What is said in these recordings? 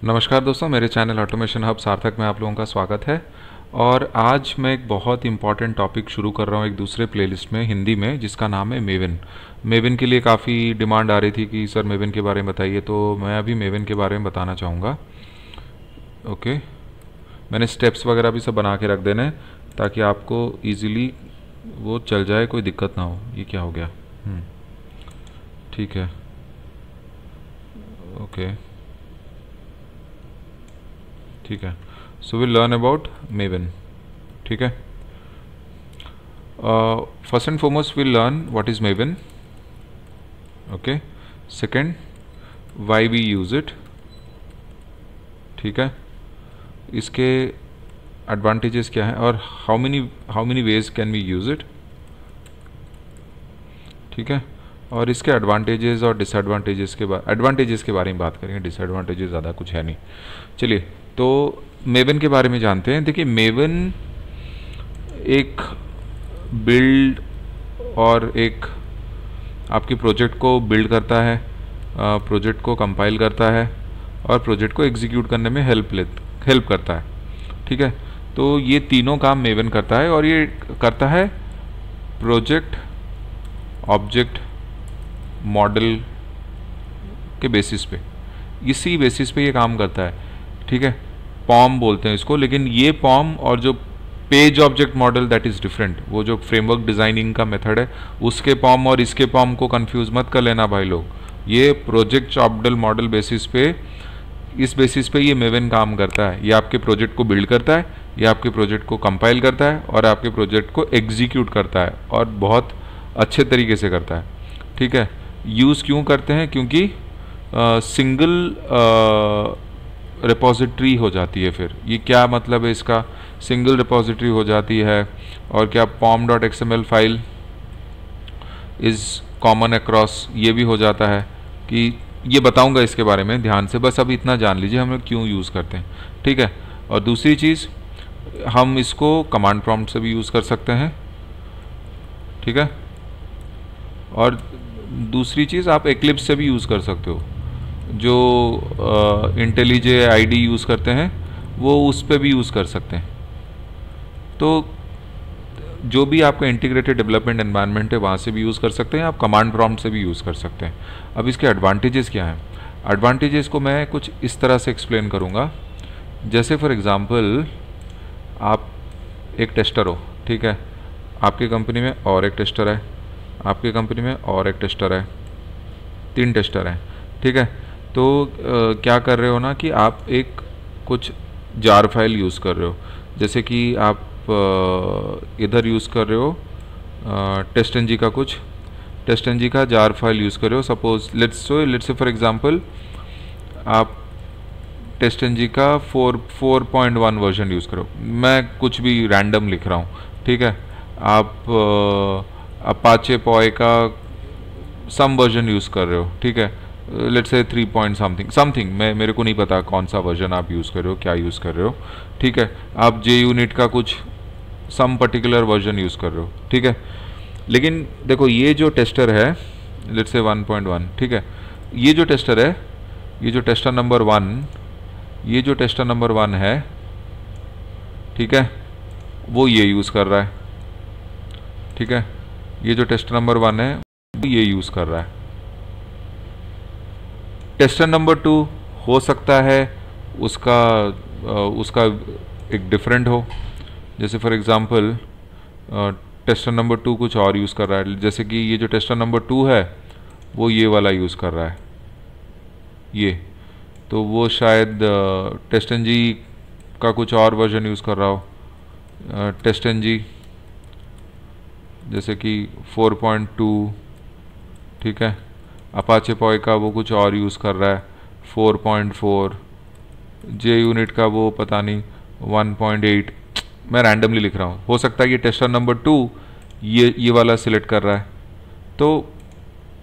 नमस्कार दोस्तों, मेरे चैनल ऑटोमेशन हब सार्थक में आप लोगों का स्वागत है। और आज मैं एक बहुत इंपॉर्टेंट टॉपिक शुरू कर रहा हूँ एक दूसरे प्लेलिस्ट में हिंदी में, जिसका नाम है मेवन। मेवन के लिए काफ़ी डिमांड आ रही थी कि सर मेवन के बारे में बताइए, तो मैं अभी मेवन के बारे में बताना चाहूँगा। ओके, मैंने स्टेप्स वगैरह भी सब बना के रख देने ताकि आपको ईज़िली वो चल जाए, कोई दिक्कत ना हो। ये क्या हो गया? ठीक है, ओके, ठीक है। So will learn about Maven. ठीक है, first and foremost will learn what is Maven. Okay, second why we use it. ठीक है, इसके एडवांटेजेस क्या हैं और how many ways can we use it. ठीक है, और इसके एडवांटेजेस और डिसएडवांटेजेस के बारे में बात करेंगे। डिसएडवांटेजेस ज़्यादा कुछ है नहीं। चलिए, तो मेवन के बारे में जानते हैं। देखिए, मेवन एक बिल्ड और एक आपके प्रोजेक्ट को बिल्ड करता है, प्रोजेक्ट को कंपाइल करता है और प्रोजेक्ट को एग्जीक्यूट करने में हेल्प करता है। ठीक है, तो ये तीनों काम मेवन करता है और ये करता है प्रोजेक्ट ऑब्जेक्ट मॉडल के बेसिस पे। इसी बेसिस पे ये काम करता है। ठीक है, पॉम बोलते हैं इसको, लेकिन ये पॉम और जो page object model that is different. वो जो फ्रेमवर्क डिज़ाइनिंग का मेथड है, उसके पॉम और इसके पॉम को कंफ्यूज मत कर लेना भाई लोग। ये प्रोजेक्ट ऑब्जेक्ट मॉडल बेसिस पे, इस बेसिस पे ये मेवन काम करता है। ये आपके प्रोजेक्ट को बिल्ड करता है, ये आपके प्रोजेक्ट को कंपाइल करता है और आपके प्रोजेक्ट को एग्जीक्यूट करता है, और बहुत अच्छे तरीके से करता है। ठीक है, यूज़ क्यों करते हैं? क्योंकि सिंगल रिपोजिटरी हो जाती है। फिर ये क्या मतलब है इसका? सिंगल रिपोजिटरी हो जाती है, और क्या pom.xml file is common across, ये भी हो जाता है। कि ये बताऊंगा इसके बारे में ध्यान से, बस अभी इतना जान लीजिए हम लोग क्यों यूज़ करते हैं। ठीक है, और दूसरी चीज़, हम इसको कमांड प्रॉम्प्ट से भी यूज़ कर सकते हैं। ठीक है, और दूसरी चीज़ आप एक्लिप्स से भी यूज़ कर सकते हो। जो इंटेलिजे आईडी यूज़ करते हैं वो उस पर भी यूज़ कर सकते हैं। तो जो भी आपका इंटीग्रेटेड डेवलपमेंट एनवायरनमेंट है वहाँ से भी यूज़ कर सकते हैं, आप कमांड प्रॉम्प्ट से भी यूज़ कर सकते हैं। अब इसके एडवांटेजेस क्या हैं? एडवांटेजेस को मैं कुछ इस तरह से एक्सप्लेन करूँगा। जैसे फॉर एग्ज़ाम्पल, आप एक टेस्टर हो। ठीक है, आपकी कंपनी में और एक टेस्टर है, आपकी कंपनी में और एक टेस्टर है, 3 टेस्टर हैं। ठीक है, तो क्या कर रहे हो ना कि आप एक कुछ जार फाइल यूज़ कर रहे हो। जैसे कि आप इधर यूज़ कर रहे हो टेस्ट-एनजी का, कुछ टेस्ट-एनजी का जार फाइल यूज़ कर रहे हो। Suppose let's say for example आप टेस्ट-एनजी का 4.1 वर्जन यूज़ करो। मैं कुछ भी रैंडम लिख रहा हूँ। ठीक है, आप अपाचे पॉय का सम वर्जन यूज़ कर रहे हो। ठीक है, लेट्स से 3 पॉइंट समथिंग, मेरे को नहीं पता कौन सा वर्जन आप यूज़ कर रहे हो, क्या यूज़ कर रहे हो। ठीक है, आप JUnit का कुछ सम पर्टिकुलर वर्जन यूज़ कर रहे हो। ठीक है, लेकिन देखो ये जो टेस्टर है, लेट्स से 1.1, ठीक है, ये जो टेस्टर है, ये जो टेस्टर नंबर 1, ये जो टेस्टर नंबर 1 है, ठीक है, वो ये यूज़ कर रहा है। ठीक है, ये जो टेस्टर नंबर 1 है ये यूज़ कर रहा है। टेस्टर नंबर 2 हो सकता है उसका एक डिफरेंट हो। जैसे फॉर एग्जांपल टेस्टर नंबर 2 कुछ और यूज़ कर रहा है। जैसे कि ये जो टेस्टर नंबर 2 है वो ये वाला यूज़ कर रहा है, ये तो वो शायद टेस्ट-एनजी का कुछ और वर्जन यूज़ कर रहा हो। टेस्ट-एनजी जैसे कि 4.2, ठीक है, अपाचे पॉय का वो कुछ और यूज़ कर रहा है 4.4, JUnit का वो पता नहीं 1.8। मैं रैंडमली लिख रहा हूँ, हो सकता है ये टेस्टर नंबर 2 ये वाला सिलेक्ट कर रहा है। तो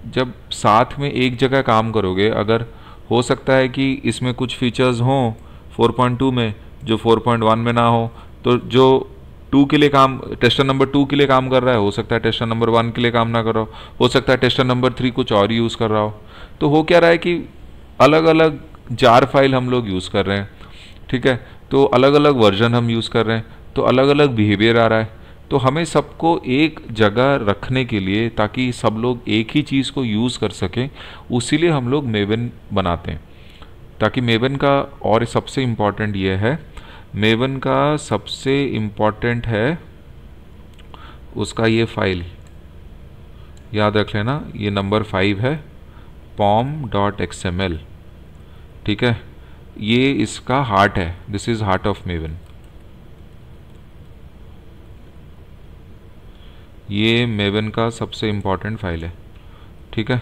जब साथ में एक जगह काम करोगे, अगर हो सकता है कि इसमें कुछ फीचर्स हों 4.2 में जो 4.1 में ना हो, तो जो 2 के लिए काम, टेस्टर नंबर 2 के लिए काम कर रहा है, हो सकता है टेस्टर नंबर 1 के लिए काम ना कर रहा हो सकता है टेस्टर नंबर 3 कुछ और यूज़ कर रहा हो। तो हो क्या रहा है कि अलग अलग जार फाइल हम लोग यूज़ कर रहे हैं, ठीक है, तो अलग अलग वर्जन हम यूज़ कर रहे हैं, तो अलग अलग बिहेवियर आ रहा है। तो हमें सबको एक जगह रखने के लिए, ताकि सब लोग एक ही चीज़ को यूज़ कर सकें, उसीलिए हम लोग मेवन बनाते हैं। ताकि मेवन का और सबसे इम्पॉर्टेंट ये है, मेवन का सबसे इम्पॉर्टेंट है उसका ये फाइल, याद रख लेना, ये नंबर 5 है, pom.xml, ठीक है, ये इसका हार्ट है, this is heart of maven. ये मेवन का सबसे इम्पॉर्टेंट फाइल है, ठीक है,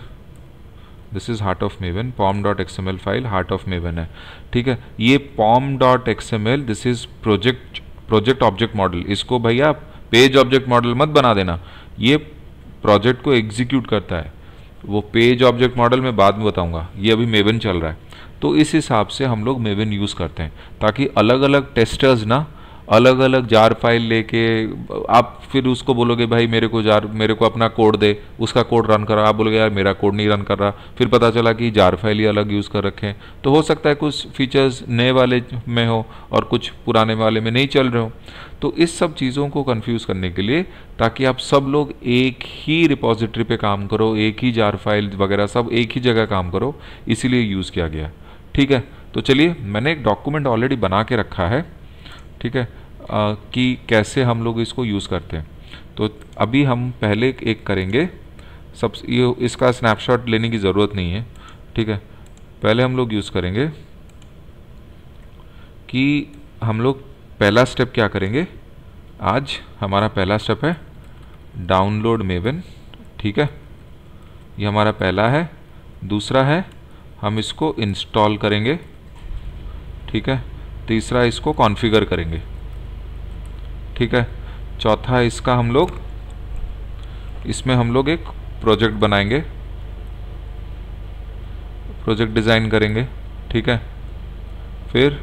this is heart of maven, pom.xml file heart of maven है, ठीक है। ये pom.xml this is project object model, इसको भैया पेज ऑब्जेक्ट मॉडल मत बना देना, ये प्रोजेक्ट को एग्जीक्यूट करता है। वो पेज ऑब्जेक्ट मॉडल में बाद में बताऊंगा, ये अभी मेवन चल रहा है। तो इस हिसाब से हम लोग मेवन यूज़ करते हैं, ताकि अलग अलग टेस्टर्स ना अलग अलग जार फाइल लेके, आप फिर उसको बोलोगे भाई मेरे को अपना कोड दे, उसका कोड रन करा, आप बोलोगे यार मेरा कोड नहीं रन कर रहा, फिर पता चला कि जार फाइल ही अलग यूज़ कर रखे हैं। तो हो सकता है कुछ फीचर्स नए वाले में हो और कुछ पुराने वाले में नहीं चल रहे हो। तो इस सब चीज़ों को कंफ्यूज करने के लिए, ताकि आप सब लोग एक ही रिपोजिटरी पे काम करो, एक ही जार फाइल वगैरह सब एक ही जगह काम करो, इसीलिए यूज़ किया गया, ठीक है। तो चलिए, मैंने एक डॉक्यूमेंट ऑलरेडी बना के रखा है, ठीक है, कि कैसे हम लोग इसको यूज़ करते हैं। तो अभी हम पहले एक करेंगे, ये इसका स्नैपशॉट लेने की ज़रूरत नहीं है, ठीक है। पहले हम लोग यूज़ करेंगे कि हम लोग पहला स्टेप क्या करेंगे, आज हमारा पहला स्टेप है डाउनलोड मेवन, ठीक है, ये हमारा पहला है। दूसरा है हम इसको इंस्टॉल करेंगे, ठीक है। तीसरा इसको कॉन्फ़िगर करेंगे, ठीक है। चौथा इसका इसमें हम लोग एक प्रोजेक्ट बनाएंगे, प्रोजेक्ट डिज़ाइन करेंगे, ठीक है। फिर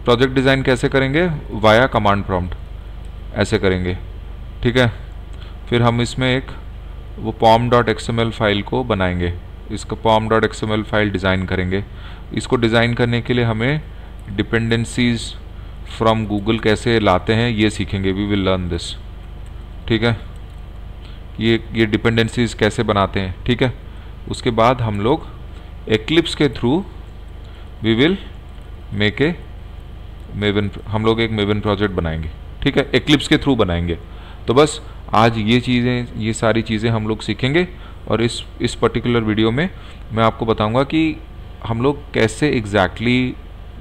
प्रोजेक्ट डिज़ाइन कैसे करेंगे, वाया कमांड प्रॉम्प्ट ऐसे करेंगे, ठीक है। फिर हम इसमें एक वो pom.xml फाइल को बनाएंगे, इसका pom.xml फाइल डिज़ाइन करेंगे। इसको डिज़ाइन करने के लिए हमें डिपेंडेंसीज फ्रॉम गूगल कैसे लाते हैं ये सीखेंगे, वी विल लर्न दिस, ठीक है। ये डिपेंडेंसीज कैसे बनाते हैं, ठीक है। उसके बाद हम लोग एक्लिप्स के through we will make a Maven, हम लोग एक मेवन प्रोजेक्ट बनाएंगे, ठीक है, एक्लिप्स के थ्रू बनाएंगे। तो बस आज ये सारी चीज़ें हम लोग सीखेंगे, और इस पर्टिकुलर वीडियो में मैं आपको बताऊंगा कि हम लोग कैसे एग्जैक्टली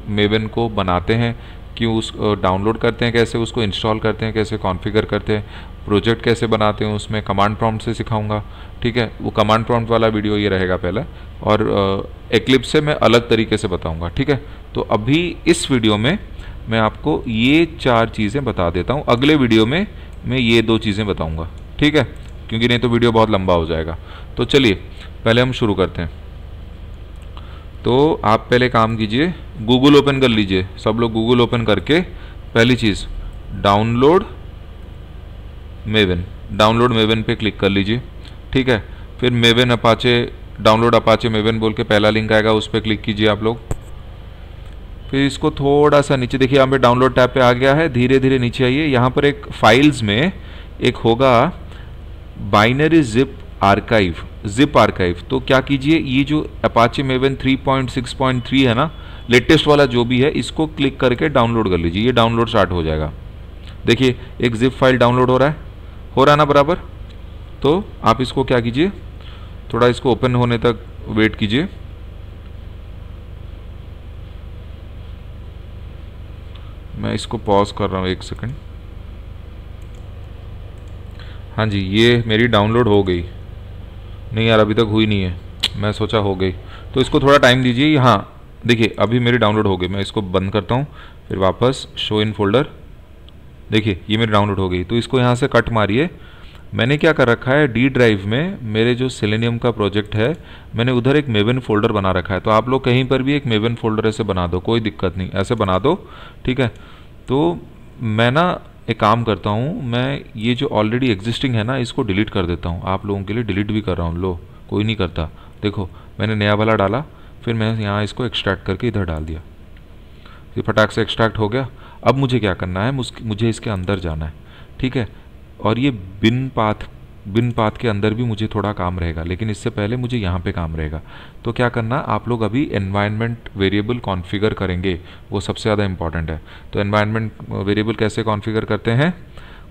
मेवन को बनाते हैं, क्यों उस डाउनलोड करते हैं, कैसे उसको इंस्टॉल करते हैं, कैसे कॉन्फ़िगर करते हैं, प्रोजेक्ट कैसे बनाते हैं, उसमें कमांड प्रॉम्प्ट से सिखाऊंगा, ठीक है। वो कमांड प्रॉम्प्ट वाला वीडियो ये रहेगा पहला, और एक्लिप्स से मैं अलग तरीके से बताऊंगा, ठीक है। तो अभी इस वीडियो में मैं आपको ये 4 चीज़ें बता देता हूँ, अगले वीडियो में मैं ये 2 चीज़ें बताऊँगा, ठीक है, क्योंकि नहीं तो वीडियो बहुत लंबा हो जाएगा। तो चलिए पहले हम शुरू करते हैं। तो आप पहले काम कीजिए, गूगल ओपन कर लीजिए, सब लोग गूगल ओपन करके पहली चीज़ डाउनलोड मेवन पे क्लिक कर लीजिए, ठीक है। फिर maven Apache, download Apache maven बोल के पहला लिंक आएगा, उस पर क्लिक कीजिए आप लोग। फिर इसको थोड़ा सा नीचे देखिए, यहाँ पे डाउनलोड टैब पे आ गया है, धीरे धीरे नीचे आइए, यहाँ पर एक फाइल्स में एक होगा बाइनरी जिप आर्काइव। तो क्या कीजिए, ये जो अपाचे मेवन 3.6.3 है ना, लेटेस्ट वाला जो भी है, इसको क्लिक करके डाउनलोड कर लीजिए, ये डाउनलोड स्टार्ट हो जाएगा। देखिए एक जिप फाइल डाउनलोड हो रहा है ना बराबर। तो आप इसको क्या कीजिए, थोड़ा इसको ओपन होने तक वेट कीजिए। मैं इसको पॉज कर रहा हूँ 1 सेकंड। हाँ जी, ये मेरी डाउनलोड हो गई। नहीं यार, अभी तक हुई नहीं है, मैं सोचा हो गई, तो इसको थोड़ा टाइम दीजिए। हाँ देखिए, अभी मेरी डाउनलोड हो गई। मैं इसको बंद करता हूँ, फिर वापस शो इन फोल्डर। देखिए ये मेरी डाउनलोड हो गई। तो इसको यहाँ से कट मारिए। मैंने क्या कर रखा है, डी ड्राइव में मेरे जो सेलेनियम का प्रोजेक्ट है, मैंने उधर एक मेवन फोल्डर बना रखा है। तो आप लोग कहीं पर भी एक मेवन फोल्डर ऐसे बना दो, कोई दिक्कत नहीं, ऐसे बना दो, ठीक है। तो मैं ना एक काम करता हूँ, मैं ये जो ऑलरेडी एग्जिस्टिंग है ना, इसको डिलीट कर देता हूँ। आप लोगों के लिए डिलीट भी कर रहा हूँ, लो कोई नहीं करता। देखो मैंने नया वाला डाला, फिर मैं यहाँ इसको एक्सट्रैक्ट करके इधर डाल दिया, ये फटाक से एक्सट्रैक्ट हो गया। अब मुझे क्या करना है, मुझे इसके अंदर जाना है, ठीक है। और ये बिन पाथ के अंदर भी मुझे थोड़ा काम रहेगा, लेकिन इससे पहले मुझे यहाँ पे काम रहेगा। तो क्या करना, आप लोग अभी एनवायरनमेंट वेरिएबल कॉन्फ़िगर करेंगे, वो सबसे ज़्यादा इंपॉर्टेंट है। तो एनवायरनमेंट वेरिएबल कैसे कॉन्फ़िगर करते हैं,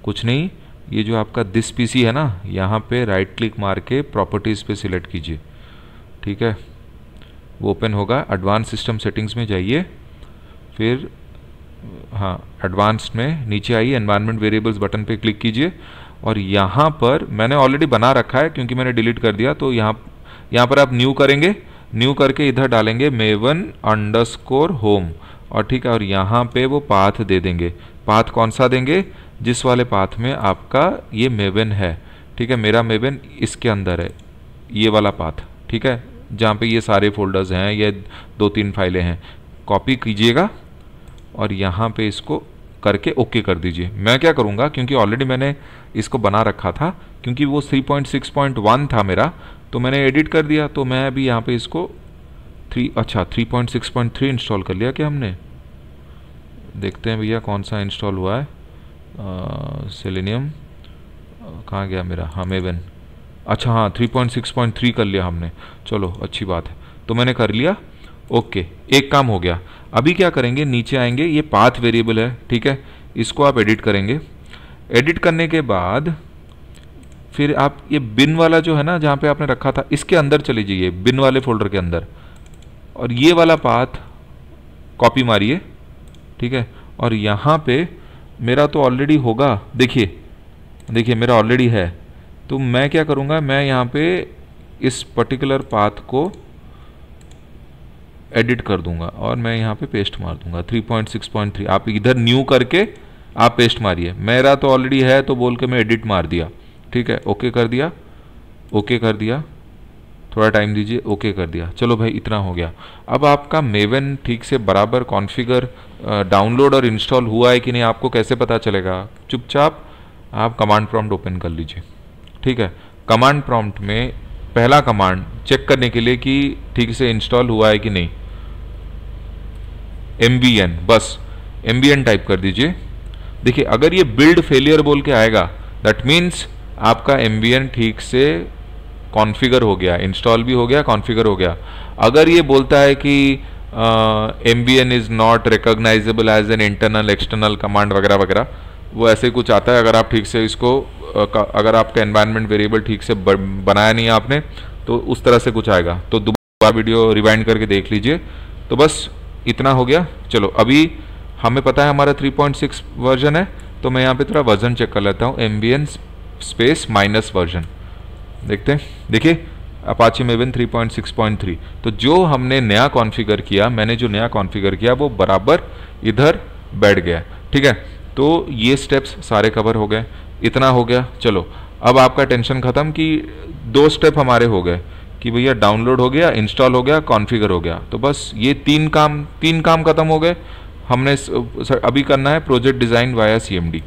कुछ नहीं, ये जो आपका दिस पीसी है ना, यहाँ पे राइट क्लिक मार के प्रॉपर्टीज़ पे सिलेक्ट कीजिए, ठीक है। वो ओपन होगा, एडवांस सिस्टम सेटिंग्स में जाइए, फिर हाँ एडवांस्ड में नीचे आइए, एनवायरनमेंट वेरिएबल्स बटन पे क्लिक कीजिए। और यहाँ पर मैंने ऑलरेडी बना रखा है क्योंकि मैंने डिलीट कर दिया, तो यहाँ पर आप न्यू करेंगे, न्यू करके इधर डालेंगे maven_home, और ठीक है, और यहाँ पे वो पाथ दे देंगे। पाथ कौन सा देंगे, जिस वाले पाथ में आपका ये मेवन है, ठीक है। मेरा मेवन इसके अंदर है, ये वाला पाथ, ठीक है, जहाँ पे ये सारे फोल्डर्स हैं, ये 2-3 फाइलें हैं। कॉपी कीजिएगा और यहाँ पे इसको करके ओके कर दीजिए। मैं क्या करूँगा, क्योंकि ऑलरेडी मैंने इसको बना रखा था, क्योंकि वो 3.6.1 था मेरा, तो मैंने एडिट कर दिया। तो मैं अभी यहाँ पे इसको 3.6.3 इंस्टॉल कर लिया क्या हमने, देखते हैं भैया कौन सा इंस्टॉल हुआ है। सेलेनियम कहाँ गया मेरा, हाँ मेवन, अच्छा हाँ 3.6.3 कर लिया हमने, चलो अच्छी बात है। तो मैंने कर लिया, ओके, एक काम हो गया। अभी क्या करेंगे, नीचे आएंगे, ये पाथ वेरिएबल है, ठीक है, इसको आप एडिट करेंगे। एडिट करने के बाद फिर आप ये बिन वाला जो है ना, जहाँ पे आपने रखा था, इसके अंदर चले जाइए, बिन वाले फोल्डर के अंदर, और ये वाला पाथ कॉपी मारिए, ठीक है। और यहाँ पे मेरा तो ऑलरेडी होगा, देखिए मेरा ऑलरेडी है। तो मैं क्या करूँगा, मैं यहाँ पे इस पर्टिकुलर पाथ को एडिट कर दूंगा और मैं यहाँ पे पेस्ट मार दूंगा 3.6.3। आप इधर न्यू करके आप पेस्ट मारिए, मेरा तो ऑलरेडी है तो बोल के मैं एडिट मार दिया, ठीक है। ओके कर दिया, ओके कर दिया, थोड़ा टाइम दीजिए, ओके कर दिया। चलो भाई इतना हो गया। अब आपका मेवन ठीक से बराबर कॉन्फ़िगर डाउनलोड और इंस्टॉल हुआ है कि नहीं, आपको कैसे पता चलेगा, चुपचाप आप कमांड प्रॉम्प्ट ओपन कर लीजिए, ठीक है। कमांड प्रॉम्प्ट में पहला कमांड चेक करने के लिए कि ठीक से इंस्टॉल हुआ है कि नहीं, mbn, बस mbn टाइप कर दीजिए। देखिए अगर ये बिल्ड फेलियर बोल के आएगा, दैट मीन्स आपका mbn ठीक से कॉन्फ़िगर हो गया, इंस्टॉल भी हो गया, कॉन्फ़िगर हो गया। अगर ये बोलता है कि mbn is not recognizable as an internal external command वगैरह वगैरह, वो ऐसे कुछ आता है। अगर आप ठीक से इसको अगर आपका एनवायरनमेंट वेरिएबल ठीक से बनाया नहीं है आपने, तो उस तरह से कुछ आएगा। तो दोबारा वीडियो रिवाइंड करके देख लीजिए। तो बस इतना हो गया। चलो अभी हमें पता है हमारा 3.6 वर्जन है, तो मैं यहाँ पे थोड़ा वर्जन चेक कर लेता हूँ, mbn स्पेस माइनस वर्जन, देखते हैं। देखिए अपाचे मेवन 3.6.3। तो जो हमने नया कॉन्फ़िगर किया, मैंने जो नया कॉन्फ़िगर किया वो बराबर इधर बैठ गया, ठीक है। तो ये स्टेप्स सारे कवर हो गए, इतना हो गया। चलो अब आपका टेंशन ख़त्म कि 2 स्टेप हमारे हो गए कि भैया डाउनलोड हो गया, इंस्टॉल हो गया, कॉन्फ़िगर हो गया। तो बस ये तीन काम ख़त्म हो गए। हमने अभी करना है प्रोजेक्ट डिज़ाइन वाया CMD।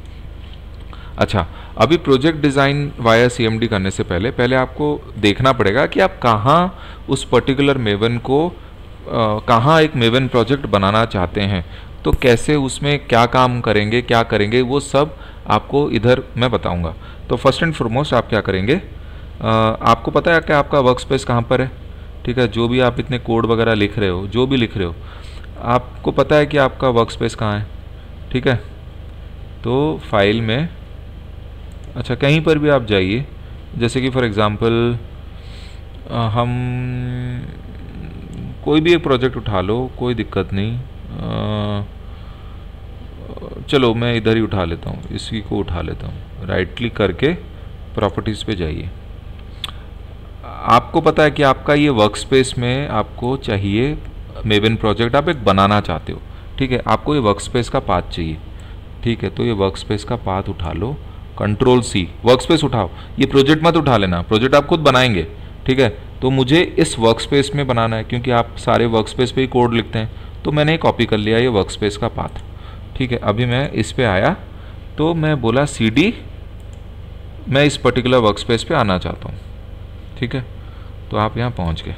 अच्छा, अभी प्रोजेक्ट डिज़ाइन वाया CMD करने से पहले आपको देखना पड़ेगा कि आप कहाँ उस पर्टिकुलर मेवन को कहाँ एक मेवन प्रोजेक्ट बनाना चाहते हैं, तो कैसे उसमें क्या काम करेंगे, क्या करेंगे, वो सब आपको इधर मैं बताऊंगा। तो फर्स्ट एंड फॉरमोस्ट आप क्या करेंगे, आपको पता है कि आपका वर्क स्पेस कहाँ पर है, ठीक है। जो भी आप इतने कोड वगैरह लिख रहे हो, जो भी लिख रहे हो, आपको पता है कि आपका वर्क स्पेस कहाँ है, ठीक है। तो फाइल में, अच्छा कहीं पर भी आप जाइए, जैसे कि फॉर एग्ज़ाम्पल हम कोई भी एक प्रोजेक्ट उठा लो, कोई दिक्कत नहीं। चलो मैं इधर ही उठा लेता हूँ, इसी को उठा लेता हूँ। राइट क्लिक करके प्रॉपर्टीज़ पे जाइए। आपको पता है कि आपका ये वर्क स्पेस में आपको चाहिए मेवन प्रोजेक्ट, आप एक बनाना चाहते हो, ठीक है। आपको ये वर्क स्पेस का पाथ चाहिए, ठीक है। तो ये वर्क स्पेस का पाथ उठा लो, Ctrl+C, वर्क स्पेस उठाओ। ये प्रोजेक्ट मत उठा लेना, प्रोजेक्ट आप खुद बनाएंगे, ठीक है। तो मुझे इस वर्क स्पेस में बनाना है, क्योंकि आप सारे वर्क स्पेस पे ही कोड लिखते हैं। तो मैंने कॉपी कर लिया ये वर्क स्पेस का पाथ, ठीक है। अभी मैं इस पे आया तो मैं बोला CD, मैं इस पर्टिकुलर वर्क स्पेस पे आना चाहता हूँ, ठीक है। तो आप यहाँ पहुँच गए।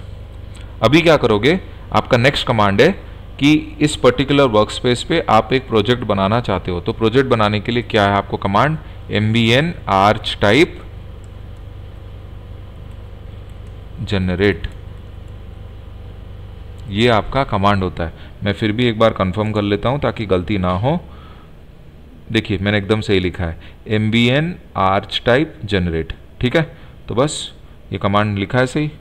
अभी क्या करोगे, आपका नेक्स्ट कमांड है कि इस पर्टिकुलर वर्कस्पेस पे आप एक प्रोजेक्ट बनाना चाहते हो। तो प्रोजेक्ट बनाने के लिए क्या है आपको command, mbn arch type generate, ये आपका कमांड होता है। मैं फिर भी एक बार कंफर्म कर लेता हूं ताकि गलती ना हो। देखिए मैंने एकदम सही लिखा है, mbn arch type generate, ठीक है। तो बस ये कमांड लिखा है सही,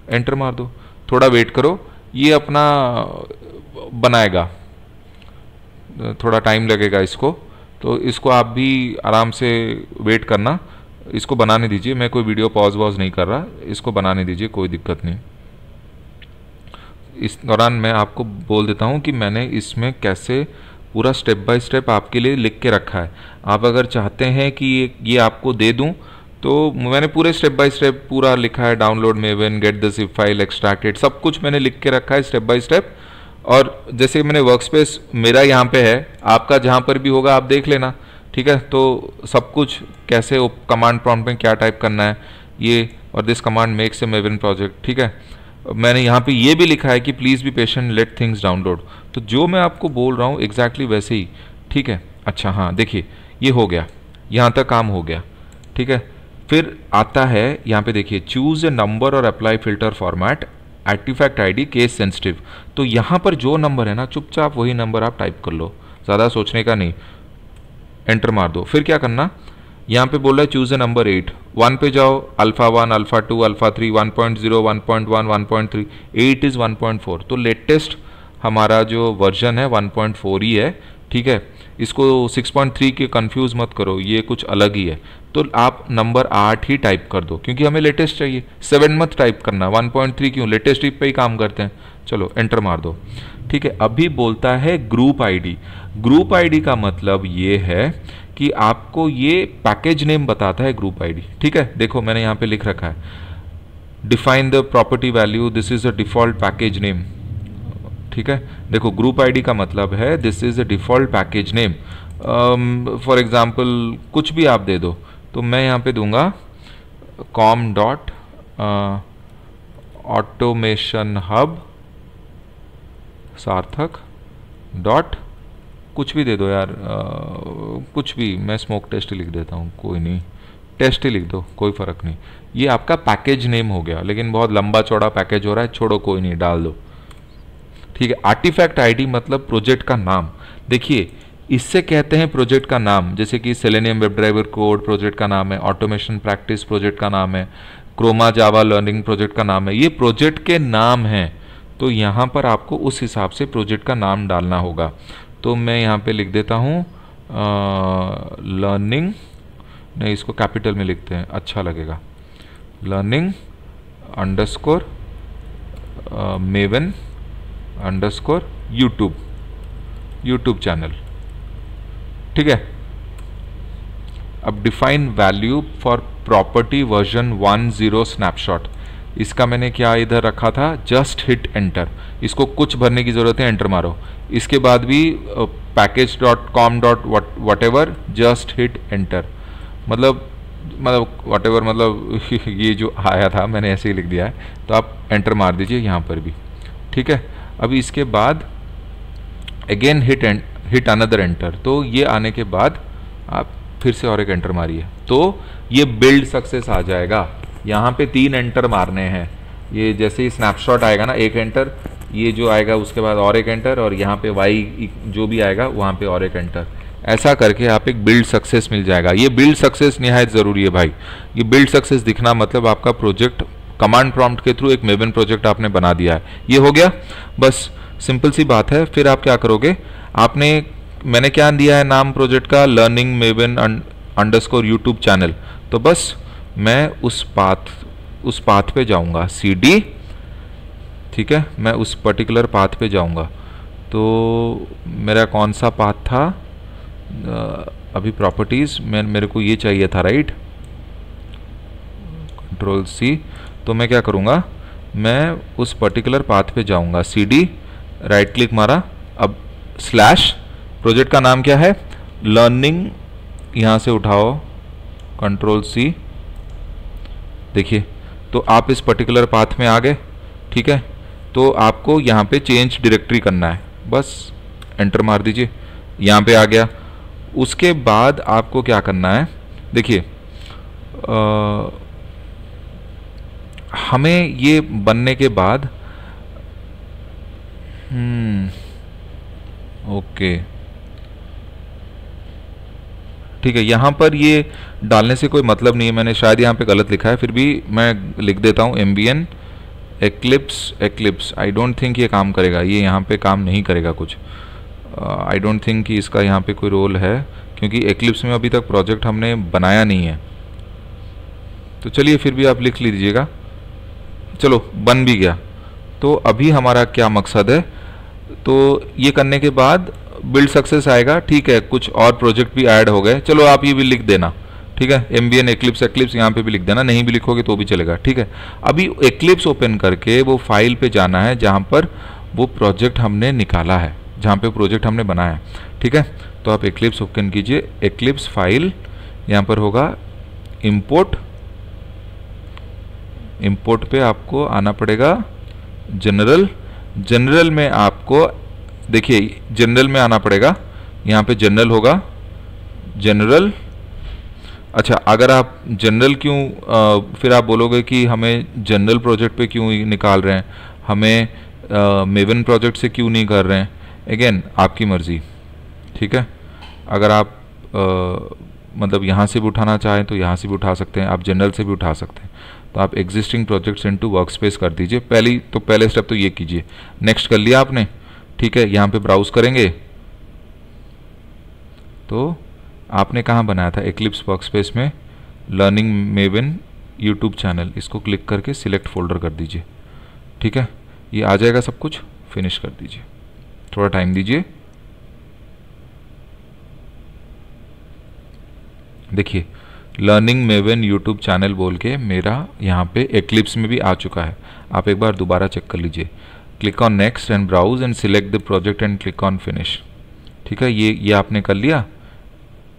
एंटर मार दो। थोड़ा वेट करो, ये अपना बनाएगा, थोड़ा टाइम लगेगा इसको, तो इसको आप भी आराम से वेट करना, इसको बनाने दीजिए। मैं कोई वीडियो पॉज वॉज नहीं कर रहा, इसको बनाने दीजिए, कोई दिक्कत नहीं। इस दौरान मैं आपको बोल देता हूँ कि मैंने इसमें कैसे पूरा स्टेप बाय स्टेप आपके लिए लिख के रखा है। आप अगर चाहते हैं कि ये आपको दे दूँ तो मैंने पूरे स्टेप बाय स्टेप पूरा लिखा है, download maven, get the zip file, extract it, सब कुछ मैंने लिख के रखा है स्टेप बाय स्टेप। और जैसे मैंने वर्कस्पेस मेरा यहाँ पे है, आपका जहाँ पर भी होगा आप देख लेना, ठीक है। तो सब कुछ कैसे कमांड प्रॉम्प्ट में क्या टाइप करना है ये, और this command makes a maven project, ठीक है। मैंने यहाँ पे ये भी लिखा है कि please be patient, let things download. तो जो मैं आपको बोल रहा हूँ एग्जैक्टली वैसे ही, ठीक है। अच्छा हाँ देखिए ये हो गया, यहाँ तक काम हो गया, ठीक है। फिर आता है यहाँ पे देखिए, चूज ए नंबर और apply filter format, artifact ID case sensitive. तो यहाँ पर जो नंबर है ना, चुपचाप वही नंबर आप टाइप कर लो, ज़्यादा सोचने का नहीं, एंटर मार दो। फिर क्या करना, यहाँ पे बोल रहा है चूज ए नंबर 8, 1 पे जाओ, अल्फा 1, अल्फा 2, अल्फा 3, 1.0, 1.1, 1.3, 8 इज़ 1.4। तो लेटेस्ट हमारा जो वर्जन है 1.4 ही है, ठीक है। इसको 6.3 के कंफ्यूज मत करो, ये कुछ अलग ही है। तो आप नंबर 8 ही टाइप कर दो, क्योंकि हमें लेटेस्ट चाहिए। 7 मत टाइप करना, 1.3 क्यों, लेटेस्ट पे ही काम करते हैं। चलो एंटर मार दो, ठीक है। अभी बोलता है ग्रुप आईडी। ग्रुप आईडी का मतलब ये है कि आपको ये पैकेज नेम बताता है ग्रुप आईडी, ठीक है। देखो मैंने यहाँ पे लिख रखा है, define the property value, this is a default package name, ठीक है। देखो ग्रुप आईडी का मतलब है this is a default package name. For example कुछ भी आप दे दो, तो मैं यहाँ पे दूंगा com डॉट ऑटोमेशन हब सार्थक डॉट, कुछ भी दे दो यार, कुछ भी, मैं स्मोक टेस्ट ही लिख देता हूँ, कोई नहीं, टेस्ट ही लिख दो, कोई फ़र्क नहीं। ये आपका पैकेज नेम हो गया, लेकिन बहुत लंबा चौड़ा पैकेज हो रहा है, छोड़ो कोई नहीं, डाल दो, ठीक है। आर्टिफैक्ट आईडी मतलब प्रोजेक्ट का नाम। देखिए इससे कहते हैं प्रोजेक्ट का नाम, जैसे कि selenium web driver code project का नाम है, ऑटोमेशन प्रैक्टिस प्रोजेक्ट का नाम है, क्रोमा जावा लर्निंग प्रोजेक्ट का नाम है, ये प्रोजेक्ट के नाम हैं। तो यहाँ पर आपको उस हिसाब से प्रोजेक्ट का नाम डालना होगा। तो मैं यहाँ पे लिख देता हूँ लर्निंग, नहीं इसको कैपिटल में लिखते हैं, अच्छा लगेगा, learning underscore maven underscore YouTube channel, ठीक है। अब define value for property version 10 snapshot, इसका मैंने क्या इधर रखा था, जस्ट हिट एंटर। इसको कुछ भरने की जरूरत है, एंटर मारो। इसके बाद भी package dot com dot what ever, just hit enter, मतलब वट एवर मतलब ये जो आया था मैंने ऐसे ही लिख दिया है, तो आप एंटर मार दीजिए यहाँ पर भी, ठीक है। अभी इसके बाद अगेन हिट अनदर एंटर, तो ये आने के बाद आप फिर से और एक एंटर मारिए, तो ये बिल्ड सक्सेस आ जाएगा। यहाँ पे 3 एंटर मारने हैं, ये जैसे ही स्नैपशॉट आएगा ना, एक एंटर, ये जो आएगा उसके बाद और एक एंटर, और यहाँ पे वाई जो भी आएगा वहाँ पे और एक एंटर, ऐसा करके आप एक बिल्ड सक्सेस मिल जाएगा। ये बिल्ड सक्सेस निहायत ज़रूरी है भाई, ये बिल्ड सक्सेस दिखना मतलब आपका प्रोजेक्ट कमांड प्रॉम्प्ट के थ्रू एक मेवन प्रोजेक्ट आपने बना दिया है। ये हो गया, बस सिंपल सी बात है। फिर आप क्या करोगे, मैंने क्या दिया है नाम प्रोजेक्ट का, learning maven underscore YouTube channel. तो बस मैं उस पाथ पे जाऊंगा, CD, ठीक है, मैं उस पर्टिकुलर पाथ पे जाऊंगा। तो मेरा कौन सा पाथ था, अभी प्रॉपर्टीज़ में मेरे को ये चाहिए था, राइट, Ctrl+C। तो मैं क्या करूँगा, मैं उस पर्टिकुलर पाथ पे जाऊँगा, CD, राइट क्लिक मारा, अब स्लैश, प्रोजेक्ट का नाम क्या है, लर्निंग, यहाँ से उठाओ Ctrl+C, देखिए तो आप इस पर्टिकुलर पाथ में आ गए, ठीक है। तो आपको यहाँ पे चेंज डायरेक्टरी करना है, बस एंटर मार दीजिए, यहाँ पे आ गया। उसके बाद आपको क्या करना है, देखिए हमें ये बनने के बाद ओके ठीक है, यहाँ पर ये डालने से कोई मतलब नहीं है, मैंने शायद यहाँ पे गलत लिखा है, फिर भी मैं लिख देता हूँ एम्बियन एक्लिप्स। आई डोंट थिंक ये काम करेगा, ये यहाँ पे काम नहीं करेगा कुछ। आई डोंट थिंक कि इसका यहाँ पे कोई रोल है, क्योंकि एक्लिप्स में अभी तक प्रोजेक्ट हमने बनाया नहीं है। तो चलिए फिर भी आप लिख लीजिएगा, चलो बन भी गया। तो अभी हमारा क्या मकसद है, तो ये करने के बाद बिल्ड सक्सेस आएगा, ठीक है, कुछ और प्रोजेक्ट भी ऐड हो गए, चलो आप ये भी लिख देना, ठीक है, एम्बियन एक्लिप्स यहाँ पे भी लिख देना, नहीं भी लिखोगे तो भी चलेगा, ठीक है। अभी एक्लिप्स ओपन करके वो फाइल पे जाना है जहाँ पर वो प्रोजेक्ट हमने निकाला है, जहाँ पे प्रोजेक्ट हमने बनाया है, ठीक है। तो आप एक्लिप्स ओपन कीजिए, एक्लिप्स फाइल, यहाँ पर होगा इंपोर्ट पे आपको आना पड़ेगा जनरल में आपको देखिए जनरल में आना पड़ेगा, यहाँ पे जनरल होगा, जनरल। अच्छा, अगर आप जनरल क्यों फिर आप बोलोगे कि हमें जनरल प्रोजेक्ट पे क्यों निकाल रहे हैं, हमें मेवन प्रोजेक्ट से क्यों नहीं कर रहे हैं, अगेन आपकी मर्ज़ी, ठीक है। अगर आप मतलब यहाँ से भी उठाना चाहें तो यहाँ से भी उठा सकते हैं, आप जनरल से भी उठा सकते हैं। तो आप एग्जिस्टिंग प्रोजेक्ट्स इनटू वर्कस्पेस कर दीजिए, पहले स्टेप तो ये कीजिए। नेक्स्ट कर लिया आपने, ठीक है, यहाँ पे ब्राउज करेंगे तो आपने कहाँ बनाया था, एक्लिप्स वर्कस्पेस में लर्निंग मेवन यूट्यूब चैनल, इसको क्लिक करके सिलेक्ट फोल्डर कर दीजिए, ठीक है, ये आ जाएगा सब कुछ, फिनिश कर दीजिए, थोड़ा टाइम दीजिए। देखिए लर्निंग मेवन यूट्यूब चैनल बोल के मेरा यहाँ पे एक्लिप्स में भी आ चुका है, आप एक बार दोबारा चेक कर लीजिए। Click on next and browse and select the project and click on finish, ठीक है, ये आपने कर लिया,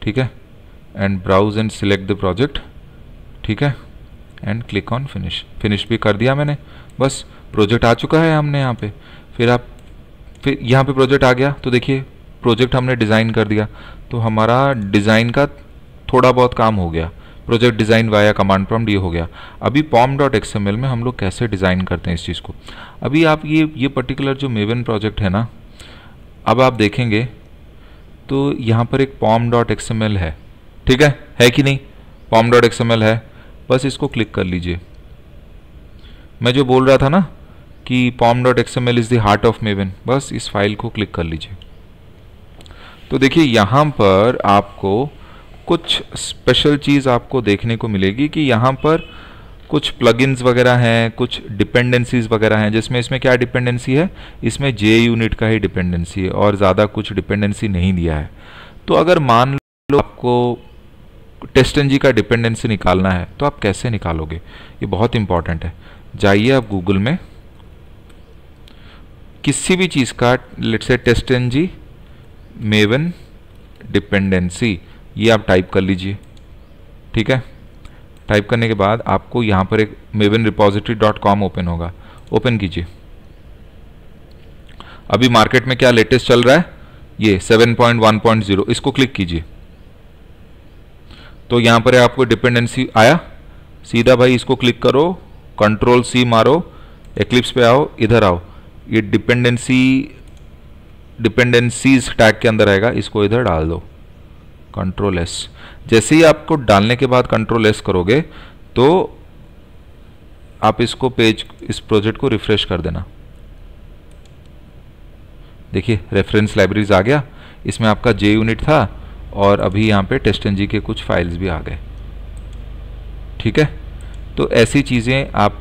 ठीक है, and browse and select the project, ठीक है, एंड क्लिक ऑन फिनिश भी कर दिया मैंने, बस प्रोजेक्ट आ चुका है हमने यहाँ पे। फिर यहाँ पे प्रोजेक्ट आ गया, तो देखिए प्रोजेक्ट हमने डिज़ाइन कर दिया, तो हमारा डिज़ाइन का थोड़ा बहुत काम हो गया, project design via command prompt ये हो गया। अभी pom.xml में हम लोग कैसे डिज़ाइन करते हैं इस चीज़ को, अभी आप ये पर्टिकुलर जो मेवन प्रोजेक्ट है ना, अब आप देखेंगे तो यहाँ पर एक pom.xml है, ठीक है कि नहीं, pom.xml है, बस इसको क्लिक कर लीजिए। मैं जो बोल रहा था ना कि pom.xml is the heart of maven, बस इस फाइल को क्लिक कर लीजिए। तो देखिए यहाँ पर आपको कुछ स्पेशल चीज़ आपको देखने को मिलेगी कि यहाँ पर कुछ प्लगइन्स वगैरह हैं, कुछ डिपेंडेंसीज वगैरह हैं, जिसमें इसमें क्या डिपेंडेंसी है, इसमें JUnit का ही डिपेंडेंसी है और ज़्यादा कुछ डिपेंडेंसी नहीं दिया है। तो अगर मान लो आपको टेस्टng का डिपेंडेंसी निकालना है तो आप कैसे निकालोगे, ये बहुत इंपॉर्टेंट है। जाइए आप गूगल में किसी भी चीज़ का, लेट्स से टेस्टng मेवन डिपेंडेंसी, ये आप टाइप कर लीजिए, ठीक है। टाइप करने के बाद आपको यहाँ पर एक mavenrepository.com ओपन होगा, ओपन कीजिए। अभी मार्केट में क्या लेटेस्ट चल रहा है, ये 7.1.0, इसको क्लिक कीजिए। तो यहाँ पर आपको डिपेंडेंसी आया, सीधा भाई इसको क्लिक करो, Ctrl+C मारो, एक्लिप्स पे आओ, इधर आओ, ये डिपेंडेंसीज टैग के अंदर आएगा, इसको इधर डाल दो, Ctrl+S। जैसे ही आपको डालने के बाद Ctrl+S करोगे तो आप इस प्रोजेक्ट को रिफ्रेश कर देना। देखिए रेफरेंस लाइब्रेरीज आ गया, इसमें आपका JUnit था और अभी यहाँ पे टेस्टng के कुछ फाइल्स भी आ गए, ठीक है। तो ऐसी चीज़ें आप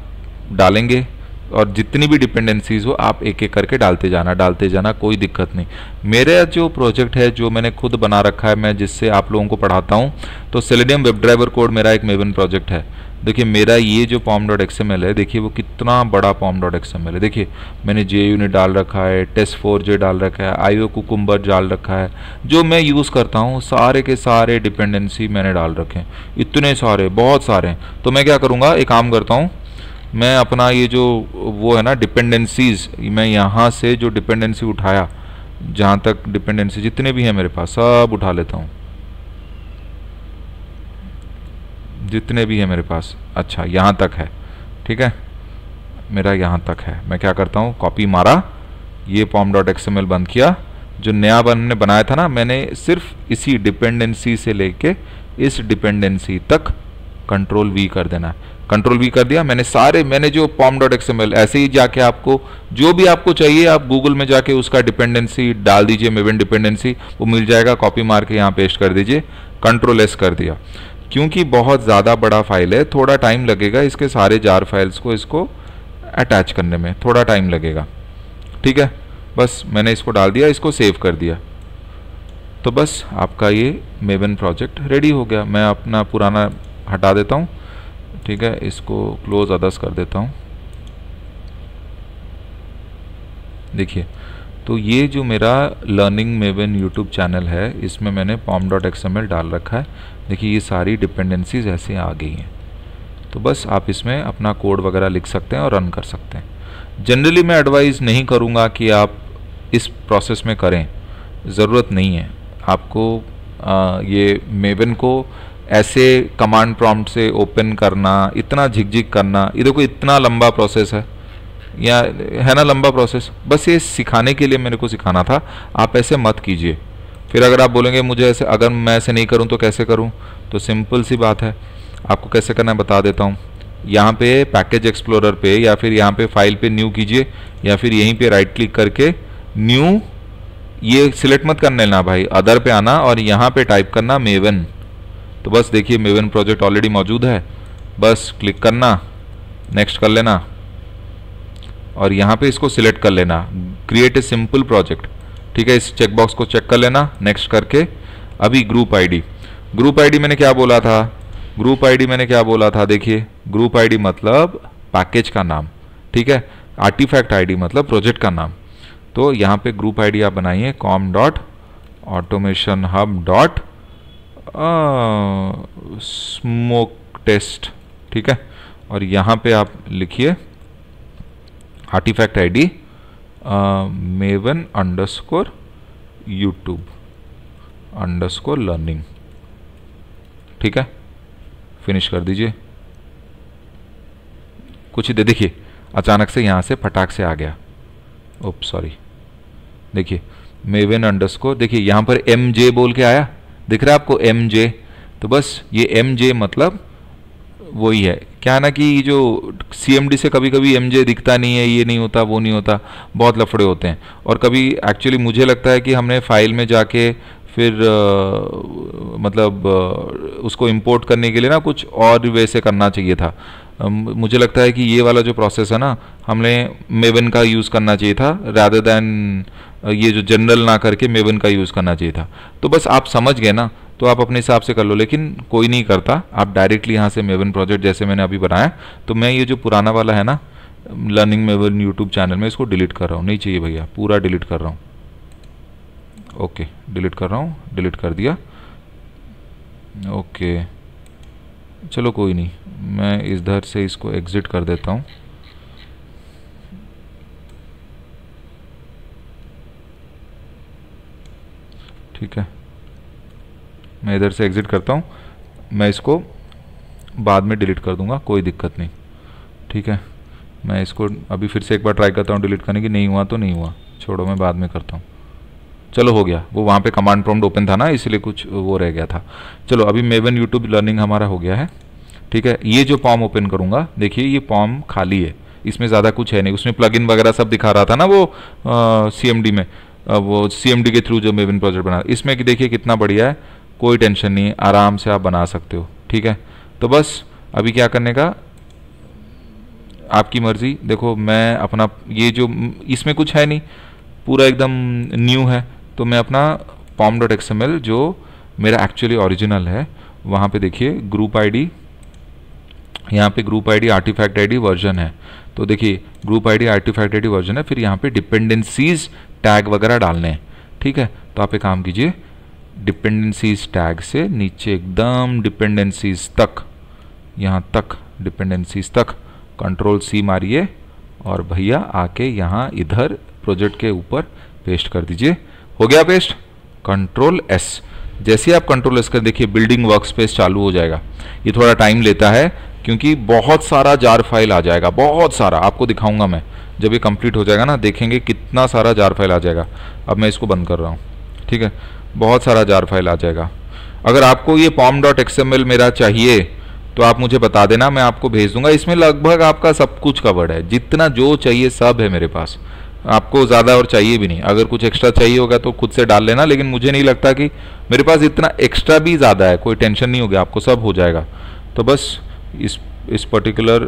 डालेंगे और जितनी भी डिपेंडेंसीज हो आप एक एक करके डालते जाना, कोई दिक्कत नहीं। मेरा जो प्रोजेक्ट है जो मैंने खुद बना रखा है, मैं जिससे आप लोगों को पढ़ाता हूँ, तो सेलेनियम वेब ड्राइवर कोड मेरा एक मेवन प्रोजेक्ट है। देखिए मेरा ये जो pom.xml है, देखिए वो कितना बड़ा pom.xml है। देखिए मैंने JUnit डाल रखा है, test4j डाल रखा है, IO cucumber डाल रखा है, जो मैं यूज़ करता हूँ सारे के सारे डिपेंडेंसी मैंने डाल रखे हैं, इतने सारे, बहुत सारे हैं। तो मैं क्या करूँगा, एक काम करता हूँ, मैं अपना ये जो वो है ना डिपेंडेंसीज, मैं यहाँ से जो डिपेंडेंसी उठाया, जहाँ तक डिपेंडेंसी जितने भी हैं मेरे पास सब उठा लेता हूँ, जितने भी हैं मेरे पास। अच्छा यहाँ तक है, ठीक है, मेरा यहाँ तक है। मैं क्या करता हूँ, कॉपी मारा, ये pom.xml बंद किया, जो नया हमने बनाया था ना, मैंने सिर्फ इसी डिपेंडेंसी से लेके इस डिपेंडेंसी तक कंट्रोल V कर देना है। कंट्रोल V कर दिया मैंने, सारे मैंने जो pom.xml, ऐसे ही जाके आपको जो भी आपको चाहिए आप गूगल में जाके उसका डिपेंडेंसी डाल दीजिए, मेवन डिपेंडेंसी, वो मिल जाएगा, कॉपी मार के यहाँ पेस्ट कर दीजिए, कंट्रोल S कर दिया। क्योंकि बहुत ज़्यादा बड़ा फाइल है, थोड़ा टाइम लगेगा इसके सारे जार फाइल्स को इसको अटैच करने में, थोड़ा टाइम लगेगा, ठीक है। बस मैंने इसको डाल दिया, इसको सेव कर दिया, तो बस आपका ये मेवन प्रोजेक्ट रेडी हो गया। मैं अपना पुराना हटा देता हूँ, ठीक है, इसको क्लोज अदर्स कर देता हूँ। देखिए, तो ये जो मेरा लर्निंग मेवन यूट्यूब चैनल है, इसमें मैंने pom.xml डाल रखा है। देखिए ये सारी डिपेंडेंसीज ऐसे आ गई हैं, तो बस आप इसमें अपना कोड वगैरह लिख सकते हैं और रन कर सकते हैं। जनरली मैं एडवाइस नहीं करूँगा कि आप इस प्रोसेस में करें, ज़रूरत नहीं है आपको ये मेवन को ऐसे कमांड प्रॉम्प्ट से ओपन करना, इतना झिकझिक करना, ये देखो इतना लंबा प्रोसेस है, या है ना लंबा प्रोसेस। बस ये सिखाने के लिए मेरे को सिखाना था, आप ऐसे मत कीजिए। फिर अगर आप बोलेंगे मुझे ऐसे, अगर मैं ऐसे नहीं करूं तो कैसे करूं, तो सिंपल सी बात है, आपको कैसे करना है बता देता हूं। यहाँ पे पैकेज एक्सप्लोरर पे या फिर यहाँ पे फाइल पे न्यू कीजिए, या फिर यहीं पे राइट क्लिक करके न्यू, ये सिलेक्ट मत करना लेना भाई, अदर पे आना और यहाँ पे टाइप करना मेवन। तो बस देखिए मेवन प्रोजेक्ट ऑलरेडी मौजूद है, बस क्लिक करना, नेक्स्ट कर लेना और यहाँ पे इसको सिलेक्ट कर लेना, क्रिएट ए सिंपल प्रोजेक्ट, ठीक है। इस चेकबॉक्स को चेक कर लेना, नेक्स्ट करके अभी ग्रुप आईडी, ग्रुप आईडी मैंने क्या बोला था, ग्रुप आईडी मैंने क्या बोला था, देखिए ग्रुप आईडी मतलब पैकेज का नाम, ठीक है, आर्टिफैक्ट आईडी मतलब प्रोजेक्ट का नाम। तो यहाँ पे ग्रुप आईडी आप बनाइए com.automationhub.smoke टेस्ट, ठीक है, और यहाँ पे आप लिखिए artifact ID Maven underscore YouTube underscore learning, ठीक है, फिनिश कर दीजिए। कुछ ही दे, देखिए अचानक से यहाँ से फटाक से आ गया, ओप सॉरी, देखिए मेवन अंडरस्कोर, देखिए यहाँ पर MJ बोल के आया, दिख रहा है आपको MJ। तो बस ये MJ मतलब वही है, क्या है ना कि जो CMD से कभी कभी MJ दिखता नहीं है, ये नहीं होता वो नहीं होता, बहुत लफड़े होते हैं। और कभी एक्चुअली मुझे लगता है कि हमने फाइल में जाके फिर मतलब उसको इंपोर्ट करने के लिए ना कुछ और वैसे करना चाहिए था। मुझे लगता है कि ये वाला जो प्रोसेस है ना, हमने मेवन का यूज़ करना चाहिए था रादर दैन ये जो जनरल ना करके मेवन का यूज़ करना चाहिए था। तो बस आप समझ गए ना, तो आप अपने हिसाब से कर लो, लेकिन कोई नहीं करता, आप डायरेक्टली यहाँ से मेवन प्रोजेक्ट जैसे मैंने अभी बनाया। तो मैं ये जो पुराना वाला है ना लर्निंग मेवन यूट्यूब चैनल में, इसको डिलीट कर रहा हूँ, नहीं चाहिए भैया, पूरा डिलीट कर रहा हूँ। ओके डिलीट कर रहा हूँ, डिलीट कर दिया, ओके चलो कोई नहीं, मैं इधर से इसको एग्जिट कर देता हूँ। ठीक है, मैं इधर से एग्जिट करता हूँ, मैं इसको बाद में डिलीट कर दूंगा, कोई दिक्कत नहीं, ठीक है। मैं इसको अभी फिर से एक बार ट्राई करता हूँ डिलीट करने की, नहीं हुआ तो नहीं हुआ, छोड़ो मैं बाद में करता हूँ। चलो हो गया, वो वहाँ पे कमांड प्रॉम्प्ट ओपन था ना, इसलिए कुछ वो रह गया था। चलो अभी मेवन यूट्यूब लर्निंग हमारा हो गया है, ठीक है। ये जो पॉम ओपन करूँगा, देखिए ये पॉम खाली है, इसमें ज़्यादा कुछ है नहीं। उसमें प्लगइन वगैरह सब दिखा रहा था ना वो CMD में, वो CMD के थ्रू जो मेवन प्रोजेक्ट बना, इसमें कि देखिए कितना बढ़िया है, कोई टेंशन नहीं है, आराम से आप बना सकते हो, ठीक है। तो बस अभी क्या करने का, आपकी मर्जी। देखो मैं अपना ये जो इसमें कुछ है नहीं, पूरा एकदम न्यू है, तो मैं अपना pom.xml जो मेरा एक्चुअली ओरिजिनल है, वहाँ पे देखिए ग्रुप आईडी, यहाँ पे group ID artifact ID version है, तो देखिए group ID artifact ID version है, फिर यहाँ पे डिपेंडेंसीज टैग वगैरह डालने हैं, ठीक है। तो आप एक काम कीजिए, डिपेंडेंसीज टैग से नीचे एकदम डिपेंडेंसीज तक, यहाँ तक डिपेंडेंसीज तक कंट्रोल सी मारिए और भैया आके यहाँ इधर प्रोजेक्ट के ऊपर पेस्ट कर दीजिए। हो गया पेस्ट। Control S. जैसे आप कंट्रोल एस कर देखिए बिल्डिंग वर्कस्पेस चालू हो जाएगा। ये थोड़ा टाइम लेता है क्योंकि बहुत सारा जार फाइल आ जाएगा, बहुत सारा। आपको दिखाऊंगा मैं जब ये कंप्लीट हो जाएगा ना, देखेंगे कितना सारा जार फाइल आ जाएगा। अब मैं इसको बंद कर रहा हूँ, ठीक है। बहुत सारा जार फाइल आ जाएगा। अगर आपको ये pom.xml मेरा चाहिए तो आप मुझे बता देना, मैं आपको भेज दूंगा। इसमें लगभग आपका सब कुछ कवर्ड है, जितना जो चाहिए सब है मेरे पास। आपको ज़्यादा और चाहिए भी नहीं। अगर कुछ एक्स्ट्रा चाहिए होगा तो खुद से डाल लेना, लेकिन मुझे नहीं लगता कि मेरे पास इतना एक्स्ट्रा भी ज़्यादा है। कोई टेंशन नहीं होगी, आपको सब हो जाएगा। तो बस इस पर्टिकुलर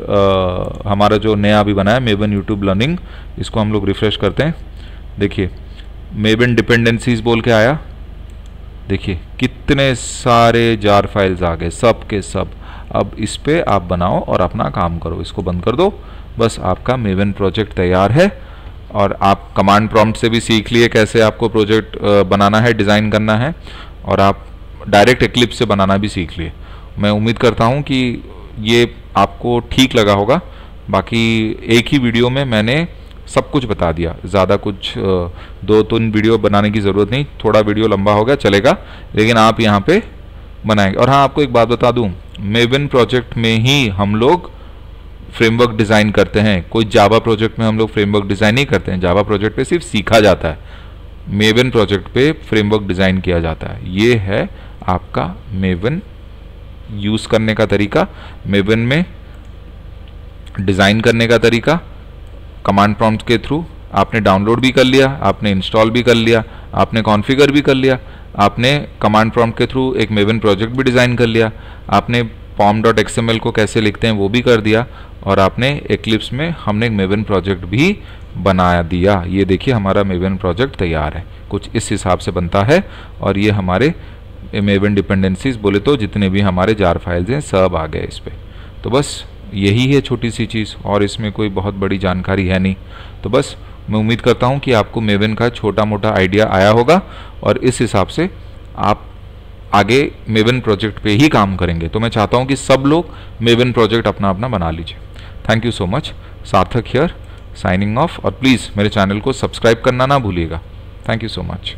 हमारा जो नया अभी बना है मेवन यूट्यूब लर्निंग, इसको हम लोग रिफ्रेश करते हैं। देखिए मेवन डिपेंडेंसीज बोल के आया, देखिए कितने सारे जार फाइल्स आ गए, सब के सब। अब इस पे आप बनाओ और अपना काम करो। इसको बंद कर दो, बस आपका मेवन प्रोजेक्ट तैयार है। और आप कमांड प्रॉम्प्ट से भी सीख लिए कैसे आपको प्रोजेक्ट बनाना है, डिज़ाइन करना है, और आप डायरेक्ट एक्लिप्स से बनाना भी सीख लिए। मैं उम्मीद करता हूँ कि ये आपको ठीक लगा होगा। बाकी एक ही वीडियो में मैंने सब कुछ बता दिया, ज़्यादा कुछ 2-3 वीडियो बनाने की ज़रूरत नहीं। थोड़ा वीडियो लंबा हो गया चलेगा, लेकिन आप यहाँ पे बनाएंगे। और हाँ, आपको एक बात बता दूँ, मेवन प्रोजेक्ट में ही हम लोग फ्रेमवर्क डिज़ाइन करते हैं। कोई जावा प्रोजेक्ट में हम लोग फ्रेमवर्क डिज़ाइन नहीं करते हैं। जावा प्रोजेक्ट पे सिर्फ सीखा जाता है, मेवन प्रोजेक्ट पे फ्रेमवर्क डिज़ाइन किया जाता है। ये है आपका मेवन यूज़ करने का तरीका, मेवन में डिज़ाइन करने का तरीका। कमांड प्रॉम्प्ट के थ्रू आपने डाउनलोड भी कर लिया, आपने इंस्टॉल भी कर लिया, आपने कॉन्फ़िगर भी कर लिया, आपने कमांड प्रॉम्प्ट के थ्रू एक मेवन प्रोजेक्ट भी डिज़ाइन कर लिया, आपने pom.xml को कैसे लिखते हैं वो भी कर दिया, और आपने एक्लिप्स में हमने एक मेवन प्रोजेक्ट भी बना दिया। ये देखिए हमारा मेवन प्रोजेक्ट तैयार है, कुछ इस हिसाब से बनता है। और ये हमारे मेवन डिपेंडेंसीज बोले तो जितने भी हमारे जार फाइल्स हैं सब आ गए इस पर। तो बस यही है छोटी सी चीज़, और इसमें कोई बहुत बड़ी जानकारी है नहीं। तो बस मैं उम्मीद करता हूँ कि आपको मेवन का छोटा मोटा आइडिया आया होगा, और इस हिसाब से आप आगे मेवन प्रोजेक्ट पे ही काम करेंगे। तो मैं चाहता हूँ कि सब लोग मेवन प्रोजेक्ट अपना अपना बना लीजिए। Thank you so much. सार्थक हियर, साइनिंग ऑफ। और प्लीज़ मेरे चैनल को सब्सक्राइब करना ना भूलिएगा। Thank you so much.